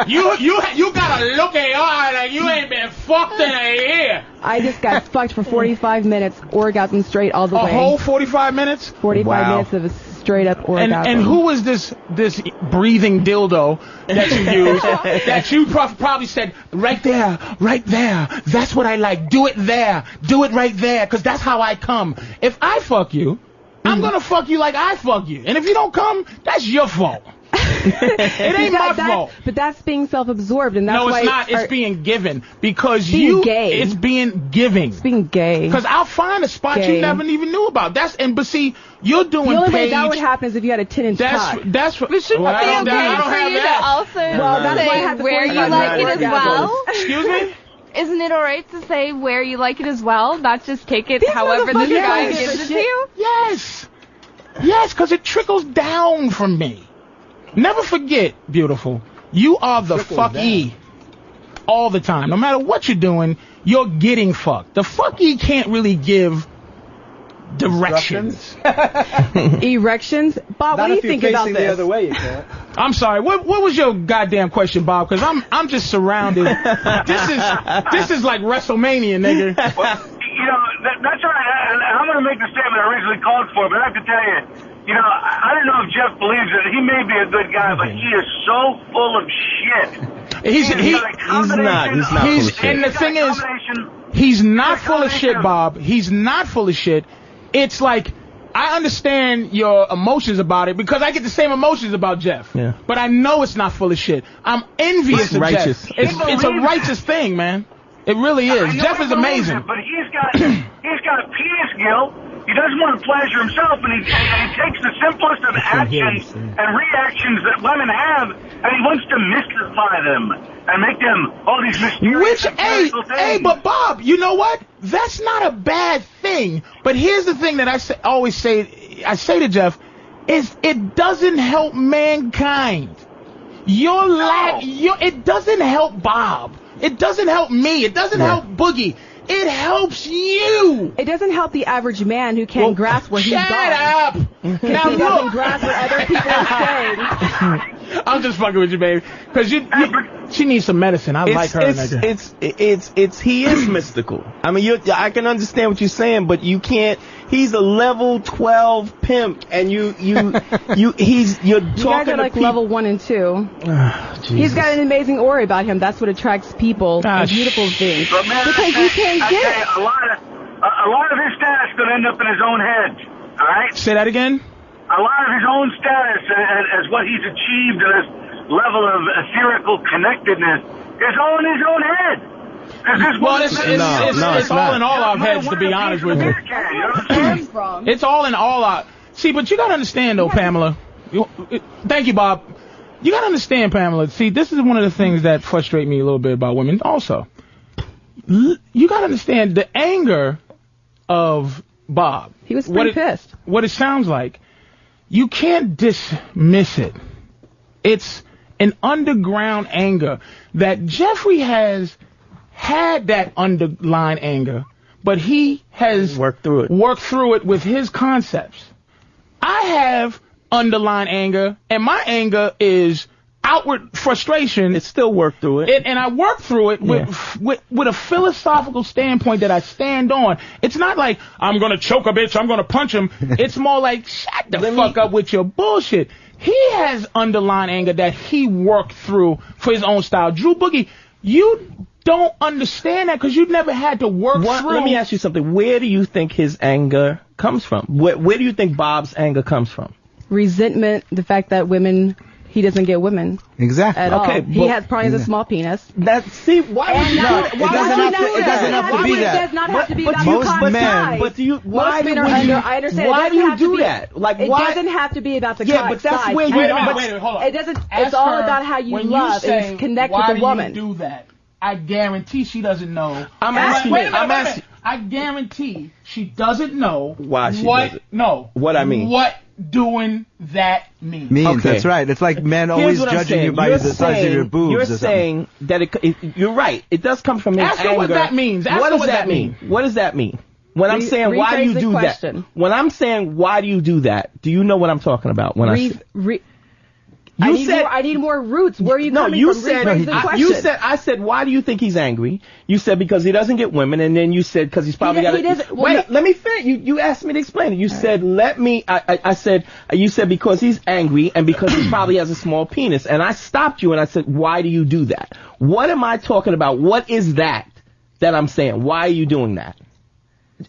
You got a look at your eye like you ain't been fucked in a year. I just got fucked for 45 minutes, orgasm straight all the way. A whole 45 minutes? 45 minutes of a straight up orgasm. And who was this breathing dildo that you used that you probably said, right there, that's what I like, do it right there, because that's how I come. If I fuck you, I'm going to fuck you like I fuck you. And if you don't come, that's your fault. It ain't my fault. But that's being self-absorbed, and that's no, it's why not. It's being given because gay. It's being giving. It's being gay. Because I'll find a spot you never even knew about. But see, you're doing. The only way page, that would happen is if you had a 10-inch cock. That's what. It should be okay for you to also say where you like it as well. Excuse me. Isn't it alright to say where you like it as well, not just take it however the guy gives it to you? Yes, because it trickles down from me. Never forget, beautiful, you are the fuck-e all the time. No matter what you're doing, you're getting fucked. The fuck-e can't really give directions. Erections? Bob, what do you think about this? The other way, you can't. I'm sorry, what was your goddamn question, Bob? Because I'm just surrounded. This is like WrestleMania, nigga. Well, that's all right. I'm going to make the statement I originally called for, but I have to tell you, I don't know if Jeff believes it. He may be a good guy, but he is so full of shit. He's not full of shit. And the thing is, he's not full of shit, Bob. He's not full of shit. It's like, I understand your emotions about it because I get the same emotions about Jeff. Yeah. But I know it's not full of shit. I'm envious of Jeff. It's a righteous thing, man. It really is. Jeff is amazing. But he's got penis guilt. He doesn't want to pleasure himself, and he takes the simplest of actions and reactions that women have, and he wants to mystify them and make them all these mysterious things. Hey, but Bob, you know what? That's not a bad thing. But here's the thing that I say to Jeff, is it doesn't help mankind. It doesn't help Bob. It doesn't help me. It doesn't help Boogie. It helps you. It doesn't help the average man who can't grasp where he's going. Shut up. Now he doesn't grasp what other people are saying. I'm just fucking with you, baby. Because she needs some medicine. I like her. He is mystical. I mean, I can understand what you're saying, but you can't. He's a level 12 pimp, and you're talking you guys are to like people. level 1 and 2. He's got an amazing aura about him. That's what attracts people and beautiful things. Because you can't get it. A lot of his status could end up in his own head. All right. Say that again. A lot of his own status as what he's achieved in this level of etherical connectedness is all in his own head. It's all in all our heads, to be honest with you. It's all in all our... See, but you got to understand, though, Pamela. Thank you, Bob. You got to understand, Pamela. See, this is one of the things that frustrate me a little bit about women also. You got to understand the anger of Bob. He was pretty pissed. What it sounds like, you can't dismiss it. It's an underground anger that Jeffrey has had that underlying anger, but he has worked through it with his concepts. I have underlying anger, and my anger is outward frustration. It's still worked through it. And I work through it with a philosophical standpoint that I stand on. It's not like, I'm going to choke a bitch, I'm going to punch him. It's more like, shut the fuck up with your bullshit. He has underlying anger that he worked through for his own style. Drew Boogie, you don't understand that because you've never had to work through. Let me ask you something. Where do you think his anger comes from? Where do you think Bob's anger comes from? Resentment, the fact that he doesn't get women. Exactly. At all. He has probably a small penis. It doesn't have to be that. It does not have to be about most the men. But do you? Most men are under. I understand. Why do you do that? Like, it why? doesn't have to be about the Yeah, but that's size. where you. Wait a minute, hold on. It doesn't. It's all about how you love and connect with the woman. Why do you do that? I guarantee she doesn't know. I'm asking you. I'm asking. I guarantee she doesn't know why she what. does it. No. What I mean. What doing that means. Okay. That's right. It's like men always judging you by the size of your boobs. You're saying that you're right. It does come from his anger. Ask her what that means. What does that mean? What does that mean? When I'm saying why do you do that? When I'm saying why do you do that? Do you know what I'm talking about? When I need more roots. Where are you coming from? I said, why do you think he's angry? You said because he doesn't get women, and then you said because he's probably got. Let me finish. You asked me to explain it. You said you said because he's angry and because he probably has a small penis, and I stopped you and I said, why do you do that? What am I talking about? What is that I'm saying? Why are you doing that?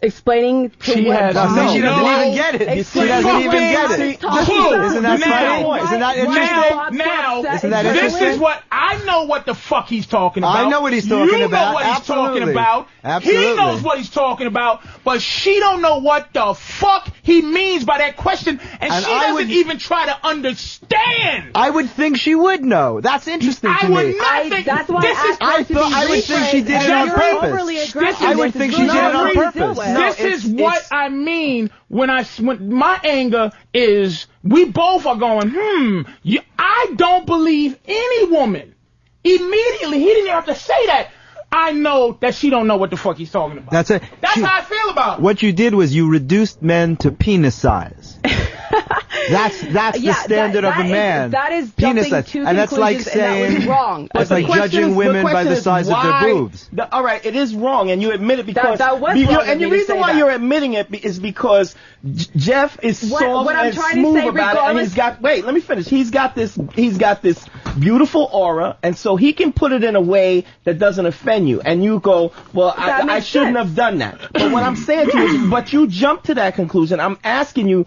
Explaining to she doesn't even get it. She doesn't even get it. Isn't that funny? Isn't that interesting? Now, this is what I know what the fuck he's talking about. I know what he's talking about. You know what he's talking about. Absolutely. He knows what he's talking about, but she don't know what the fuck he means by that question, and she doesn't even try to understand. I would think she would know. That's interesting to me. I would not think. That's why I would think she did it on purpose. I would think she did it on purpose. This is what I mean when my anger is, we both are going, I don't believe any woman. Immediately, he didn't even have to say that. I know that she don't know what the fuck he's talking about. That's how I feel about it. What you did was you reduced men to penis size. That's the standard of a man. That is penis size, and that's like saying that wrong. That's like judging women by the size of their boobs. All right, it is wrong, and you admit it because that was wrong. And the reason why you're admitting it is because Jeff is soft and smooth about it, and he's got. Wait, let me finish. He's got this beautiful aura, and so he can put it in a way that doesn't offend you, and you go, well, I shouldn't have done that. But what I'm saying to you is, but you jump to that conclusion. I'm asking you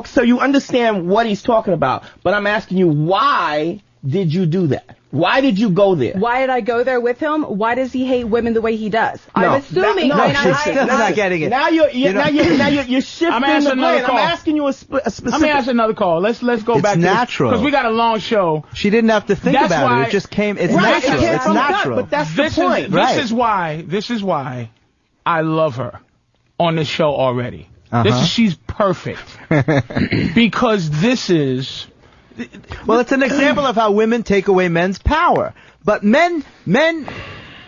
so you understand what he's talking about, but I'm asking you, why did you do that? Why did you go there? Why did I go there with him? Why does he hate women the way he does? I'm assuming. She's not getting it. Now you're shifting I'm asking another call. I'm asking you a specific. Let me ask another call. Let's go back. It's natural because we got a long show. She didn't have to think about it. It just came. It's natural. It's natural. But that's the point. This is why I love her on this show already. She's perfect because this is. Well, it's an example of how women take away men's power. But men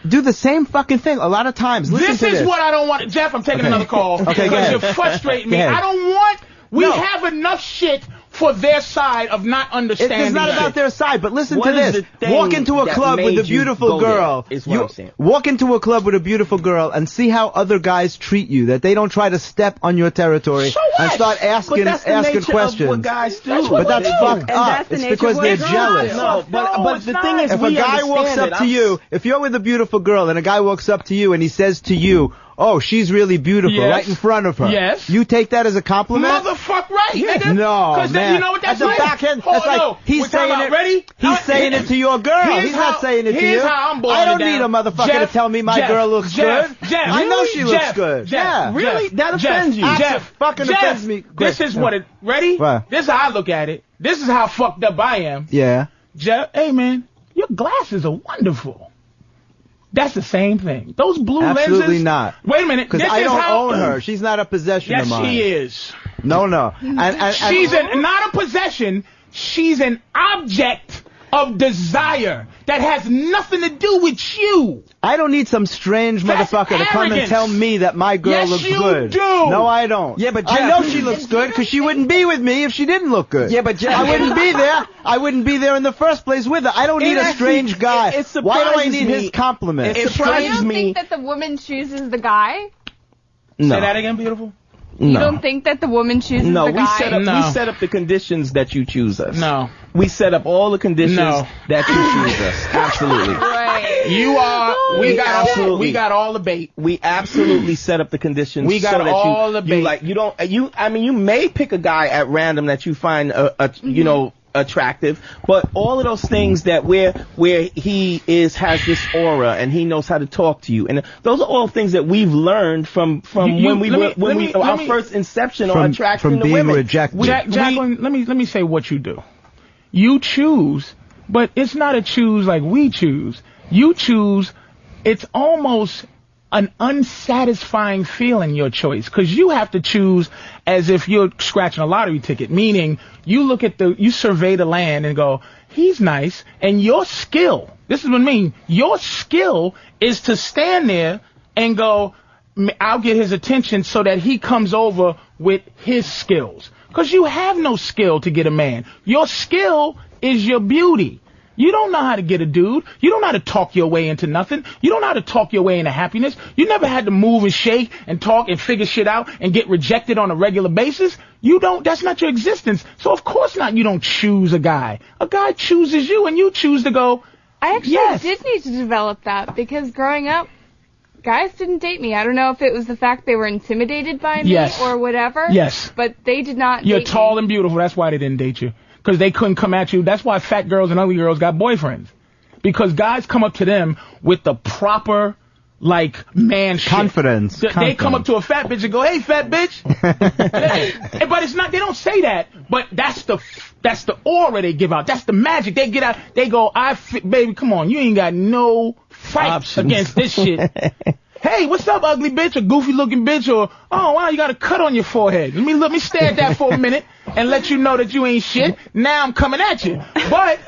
do the same fucking thing a lot of times. This is what I don't want. Jeff, I'm taking another call because you're frustrating me. I don't want. We have enough shit for their side of not understanding. It's not about their side, but listen to this. Walk into a club with a beautiful girl. Walk into a club with a beautiful girl and see how other guys treat you, that they don't try to step on your territory and start asking questions. What guys do. But that's fucked up. It's because they're jealous. No, but the thing is, if a guy walks up to you, if you're with a beautiful girl and a guy walks up to you and he says to you, oh, she's really beautiful, right in front of her. Yes. You take that as a compliment? Motherfuck right, nigga. No, man. Then, you know what that's like? Backhand, that's like, he's saying it. Ready? He's saying it to your girl. He's not saying it to you. I don't need a motherfucker to tell me my girl looks good. I know she looks good. Yeah. Really? That offends you. Jeff fucking offends me. This is what it, ready? This is how I look at it. This is how fucked up I am. Yeah. Jeff, hey man, your glasses are wonderful. That's the same thing. Those blue lenses. Absolutely not. Wait a minute. Because I don't own her. She's not a possession of mine. Yes, she is. No. And she's not a possession. She's an object of desire that has nothing to do with you. I don't need some strange motherfucker to come and tell me that my girl looks good. Yes, you do. No, I don't. Yeah, but Jeff, I know she looks good because she wouldn't be with me if she didn't look good. Yeah, but Jeff, I wouldn't be there. I wouldn't be there in the first place with her. I don't need a strange guy. Why do I need his compliment? It surprises me. You don't think that the woman chooses the guy? No. Say that again, beautiful. You don't think that the woman chooses the guy? We set up the conditions that you choose us. No. We set up all the conditions that you choose us. Absolutely. Right. You are. We got all the bait. We absolutely set up the conditions. We got so that all the bait. You may pick a guy at random that you find attractive, but all of those things that where he has this aura and he knows how to talk to you, and those are all things that we've learned from our first inception or attraction from to being women. rejected. Jacqueline, let me say what you do. You choose, but it's not a choose like we choose. You choose. It's almost an unsatisfying feeling, your choice, because you have to choose as if you're scratching a lottery ticket, meaning you survey the land and go, he's nice, and your skill, this is what I mean, your skill is to stand there and go, I'll get his attention so that he comes over with his skills. Because you have no skill to get a man. Your skill is your beauty. You don't know how to get a dude. You don't know how to talk your way into nothing. You don't know how to talk your way into happiness. You never had to move and shake and talk and figure shit out and get rejected on a regular basis. That's not your existence. So of course not, you don't choose a guy. A guy chooses you and you choose to go, I actually did need to develop that because growing up, guys didn't date me. I don't know if it was the fact they were intimidated by me or whatever. Yes. But they did not date me. You're tall and beautiful. That's why they didn't date you. Because they couldn't come at you. That's why fat girls and ugly girls got boyfriends. Because guys come up to them with the proper, man shit. Confidence. They come up to a fat bitch and go, hey, fat bitch. But it's not, they don't say that. But that's the aura they give out. That's the magic. They get out, they go, baby, come on. You ain't got no fight against this shit. Hey, what's up, ugly bitch, or goofy looking bitch, or, oh, wow, you got a cut on your forehead. Let me stare at that for a minute and let you know that you ain't shit. Now I'm coming at you. But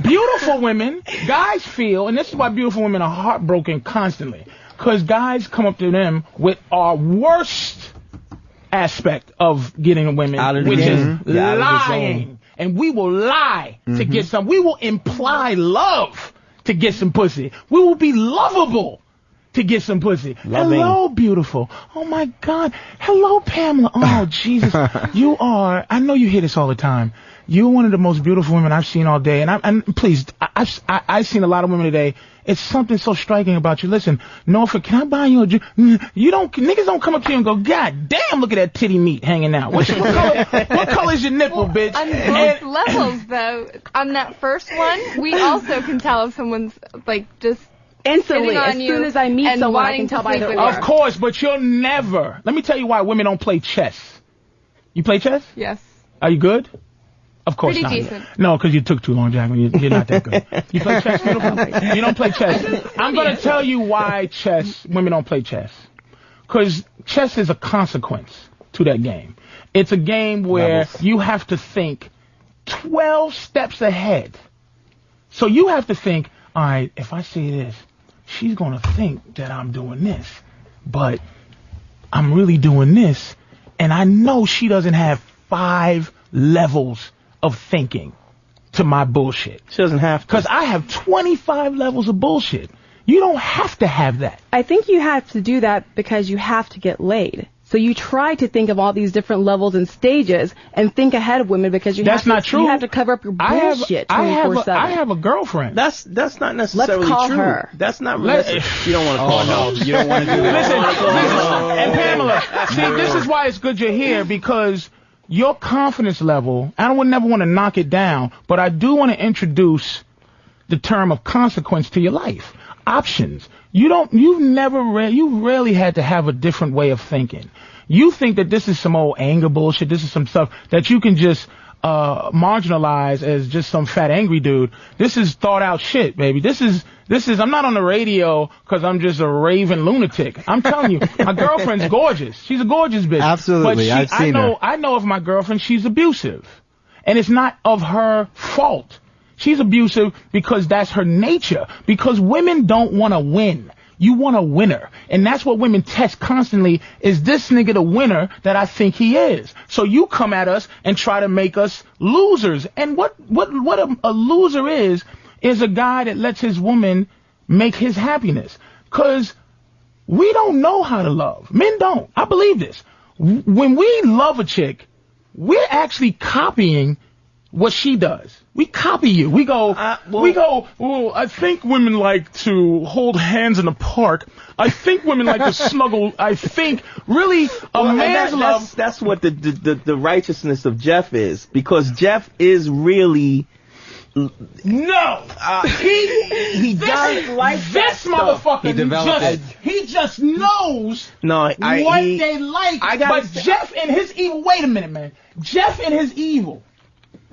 beautiful women, guys feel, and this is why beautiful women are heartbroken constantly, because guys come up to them with our worst aspect of getting women, which is lying. And we will lie to get some. We will imply love to get some pussy. We will be lovable to get some pussy. Loving. Hello, beautiful. Oh, my God. Hello, Pamela. Oh, Jesus. You are, I know you hear this all the time. You're one of the most beautiful women I've seen all day. And please, I've seen a lot of women today. It's something so striking about you. Listen, Norfolk, can I buy you a drink? Niggas don't come up to you and go, God damn, look at that titty meat hanging out. What color is your nipple, bitch? On both levels, though. On that first one, we also can tell if someone's, just instantly, as soon as I meet someone, I can tell by their aura. Of course, but you'll never. Let me tell you why women don't play chess. You play chess? Yes. Are you good? Of course Pretty not. decent. No, because you took too long, Jacqueline. You're not that good. You play chess, beautiful? You don't play chess. I'm going to tell you why women don't play chess. Because chess is a consequence to that game. It's a game where you have to think 12 steps ahead. So you have to think, all right, if I say this, she's going to think that I'm doing this, but I'm really doing this, and I know she doesn't have 5 levels of thinking to my bullshit. She doesn't have to. Because I have 25 levels of bullshit. You don't have to have that. I think you have to do that because you have to get laid. So you try to think of all these different levels and stages and think ahead of women because you That's not true. You have to cover up your bullshit 24/7. I have a girlfriend. That's not necessarily Let's call true. her. That's not really. You don't want to call her. No, you don't want to do that. Listen, and Pamela, see, this is why it's good you're here, because your confidence level, I would never want to knock it down, but I do want to introduce the term of consequence to your life. Options. You rarely had to have a different way of thinking. You think that this is some old anger bullshit, this is some stuff that you can just marginalize as just some fat angry dude. This is thought out shit, baby. This is I'm not on the radio because I'm just a raving lunatic. I'm telling you, my girlfriend's gorgeous. She's a gorgeous bitch. Absolutely. But I've seen her. I know of my girlfriend, she's abusive. And it's not of her fault. She's abusive because that's her nature. Because women don't want to win. You want a winner. And that's what women test constantly. Is this nigga the winner that I think he is? So you come at us and try to make us losers. And what a loser is a guy that lets his woman make his happiness. Because we don't know how to love. Men don't. I believe this. When we love a chick, we're actually copying what she does. We copy you. We go, well, I think women like to hold hands in the park. I think women like to snuggle. I think really man's love. That's what the righteousness of Jeff is, because Jeff is really. No, he does like this motherfucker. He just knows what they like. But Jeff and his evil. Wait a minute, man. Jeff and his evil.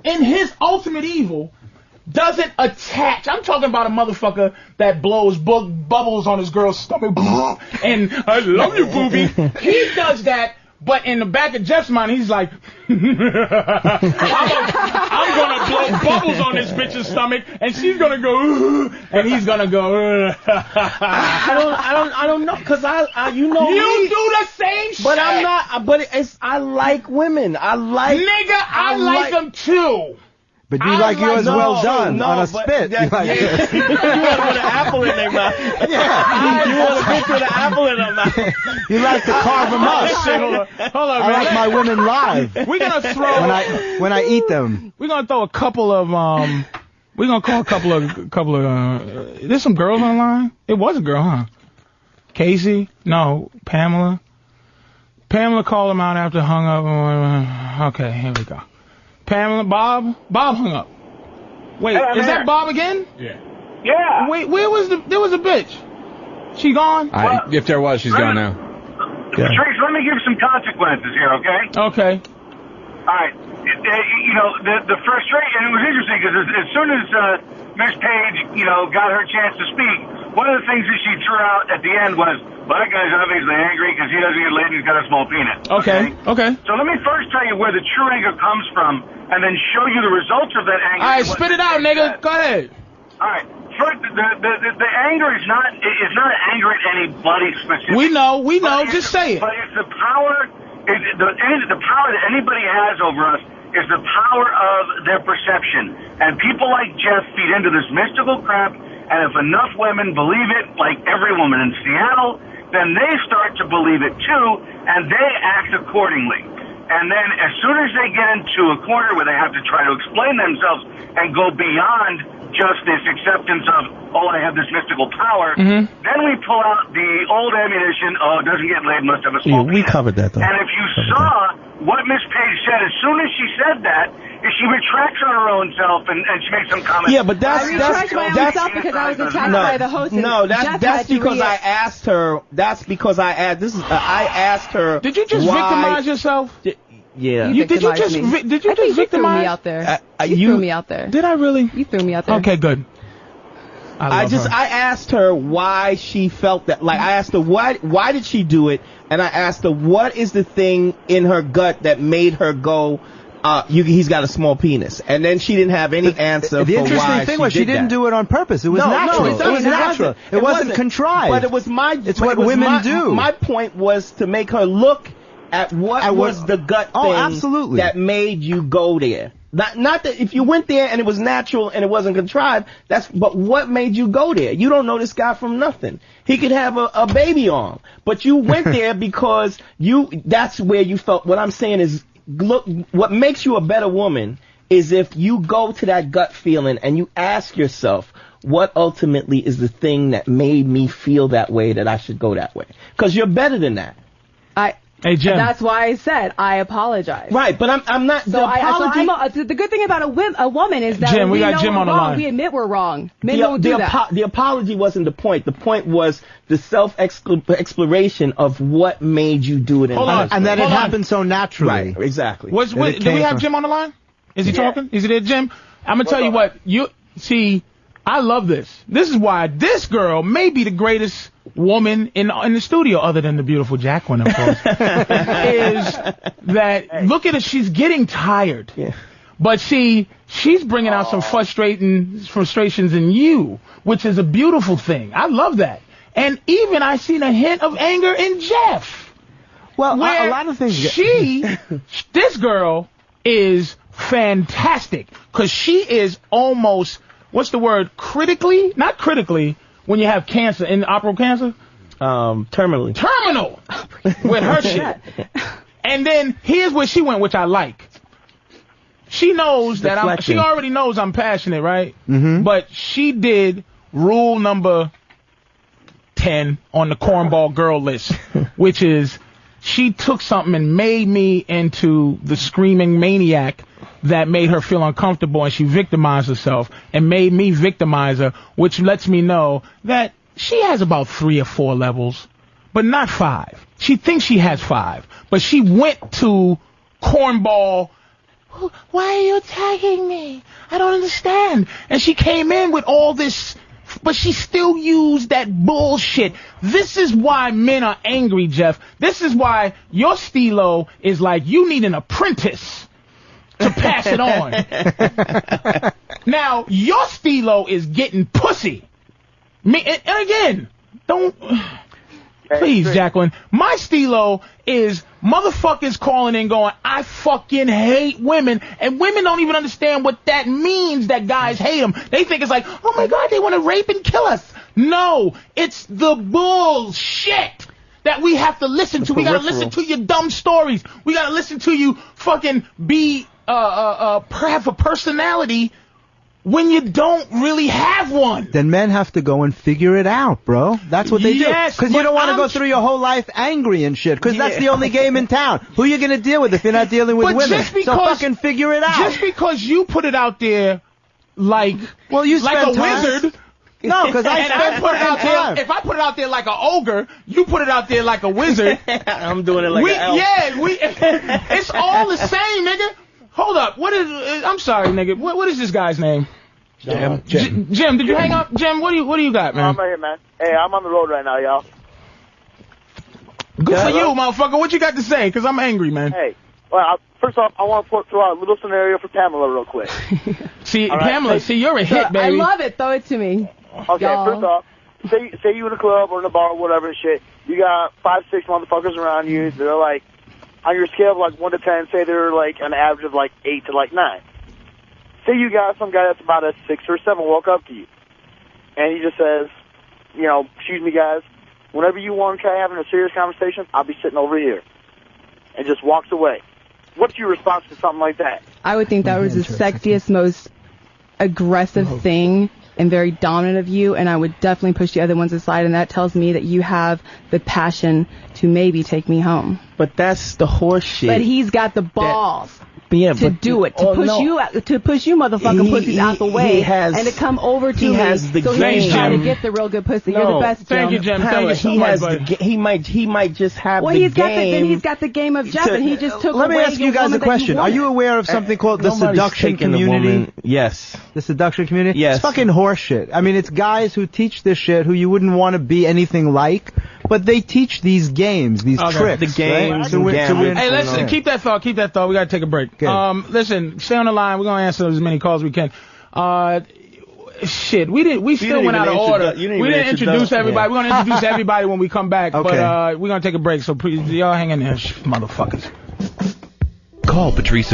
In his ultimate evil, doesn't attach. I'm talking about a motherfucker that blows bubbles on his girl's stomach and I love you, booby. He does that, but in the back of Jeff's mind, he's like, I'm gonna blow bubbles on this bitch's stomach, and she's gonna go, and he's gonna go. I don't know, cause you know you do the same shit. But I'm not. But I like women. I like them too. But you like yours well done on a spit. You want to put an apple in their mouth. Yeah. You want to put an apple in their mouth. You like to carve them up. Hold on, I like my women live. We're gonna throw when I eat them. We're gonna throw a couple of we're gonna call a couple of there's some girls online. It was a girl, huh? Casey? No, Pamela. Pamela called him out after hung up. Okay, here we go. Pamela, Bob hung up. Wait, is that Bob again? Yeah. Wait, there was a bitch. She gone? If there was, she's gone now. Patrice, let me give some consequences here, okay? Okay. All right. The frustration, it was interesting because as soon as Miss Page, got her chance to speak, one of the things that she threw out at the end was, well, that guy's obviously angry because he doesn't get laid and he's got a small penis. Okay. So let me first tell you where the true anger comes from and then show you the results of that anger. All right, spit it out, nigga. Go ahead. All right. First, the anger is not anger at anybody specifically. We know. Just say it. But it's the power, the power that anybody has over us is the power of their perception. And people like Jeff feed into this mystical crap, and if enough women believe it, like every woman in Seattle, then they start to believe it too, and they act accordingly. And then as soon as they get into a corner where they have to try to explain themselves and go beyond just this acceptance of, I have this mystical power, then we pull out the old ammunition, it doesn't get laid, must have a small penis. We covered that, though. And if you saw what Miss Page said, as soon as she said that, she retracts on her own self and she makes some comments. Yeah, but I retracted my own self because I was attacked by the host. No, that's because I asked her. That's because I asked her. Did you just victimize yourself? Yeah. Did you just victimize? You threw me out there. You threw me out there. Did I really? You threw me out there. Okay, good. I asked her why she felt that. Like, I asked her why did she do it, and I asked her what is the thing in her gut that made her go, he's got a small penis, and then she didn't have any answer. The interesting thing was she didn't do it on purpose. It was natural. It was natural. It wasn't contrived. But it was It's what women do. My point was to make her look at what was the gut thing that made you go there. Not that if you went there and it was natural and it wasn't contrived, but what made you go there? You don't know this guy from nothing. He could have a baby arm, but you went there because that's where you felt. What I'm saying is, look, what makes you a better woman is if you go to that gut feeling and you ask yourself, what ultimately is the thing that made me feel that way, that I should go that way? Because you're better than that. Hey, Jim. That's why I said I apologize. Right, but I'm not. So the good thing about a woman is that Jim, we got know Jim we're on the wrong. line. We admit we're wrong. Men don't do that. The apology wasn't the point. The point was the self-exploration of what made you do it. And that it happened so naturally. Right, exactly. Do we have Jim on the line? Is he talking? Is he there, Jim? I'm gonna tell you what. I love this. This is why this girl may be the greatest woman in the studio, other than the beautiful Jacqueline, of course. Is that look at her? She's getting tired. Yeah. But she's bringing out some frustrations in you, which is a beautiful thing. I love that. And even I seen a hint of anger in Jeff. Well, a lot of things. This girl is fantastic because she is almost, what's the word? Not critically, when you have cancer, inoperable cancer? Terminal with her shit. And then here's where she went, which I like. She knows that she already knows I'm passionate, right? Mm-hmm. But she did rule number 10 on the cornball girl list, which is she took something and made me into the screaming maniac that made her feel uncomfortable, and she victimized herself and made me victimize her, which lets me know that she has about 3 or 4 levels, but not 5. She thinks she has 5, but she went to cornball. Why are you attacking me? I don't understand. And she came in with all this, but she still used that bullshit. This is why men are angry, Jeff. This is why your stilo is like you need an apprentice to pass it on. Now, your stilo is getting pussy. And again, don't... Please, Jacqueline. My stilo is motherfuckers calling in going, I fucking hate women. And women don't even understand what that means that guys hate them. They think it's like, oh my God, they want to rape and kill us. No, it's the bullshit that we have to listen to. We got to listen to your dumb stories. We got to listen to you fucking have a personality when you don't really have one. Then men have to go and figure it out, bro. That's what they do. Because you don't want to go through your whole life angry and shit. Because that's the only game in town. Who are you going to deal with if you're not dealing with women? So fucking figure it out. Just because you put it out there like a wizard. No, because I put it out there. If I put it out there like an ogre, you put it out there like a wizard. I'm doing it like an elf. Yeah, it's all the same, nigga. Hold up. I'm sorry, nigga. What is this guy's name? Jim. Jim, did you hang up? Jim, what do you got, man? I'm right here, man. Hey, I'm on the road right now, y'all. Good for you, motherfucker. What you got to say? Because I'm angry, man. Hey, well, first off, I want to throw out a little scenario for Pamela real quick. See, right? Pamela, you're a hit, baby. I love it. Throw it to me. Okay, first off, say you in a club or in a bar or whatever and shit, you got 5, 6 motherfuckers around you. They're like, on your scale of like 1 to 10, say they're like an average of like 8 to like 9. Say you got some guy that's about a 6 or 7 walk up to you, and he just says, you know, excuse me, guys, whenever you want to try having a serious conversation, I'll be sitting over here, and just walks away. What's your response to something like that? I would think that was the sexiest, most aggressive thing and very dominant of you, and I would definitely push the other ones aside, and that tells me that you have the passion to maybe take me home. But that's the horse shit. But he's got the balls to do it, to push you motherfucking pussies out the way, and to come over to me so he can try to get the real good pussy. You're the best, Jim. Thank you, Jim. Thank you so much, he might just have the game. Then he's got the game of Jeff, and he just took away. Let me ask you guys a question. Are you aware of something called the seduction community? Yes. The seduction community? Yes. It's fucking horseshit. I mean, it's guys who teach this shit who you wouldn't want to be anything like, but they teach these games, these tricks. The games. Right? To win. Hey, listen, keep that thought. We got to take a break. Okay. Listen, stay on the line. We're going to answer as many calls as we can. Shit, we still went out of order. We didn't introduce everybody. We're going to introduce everybody when we come back, but we're going to take a break, so please, y'all hang in there, motherfuckers. Call Patrice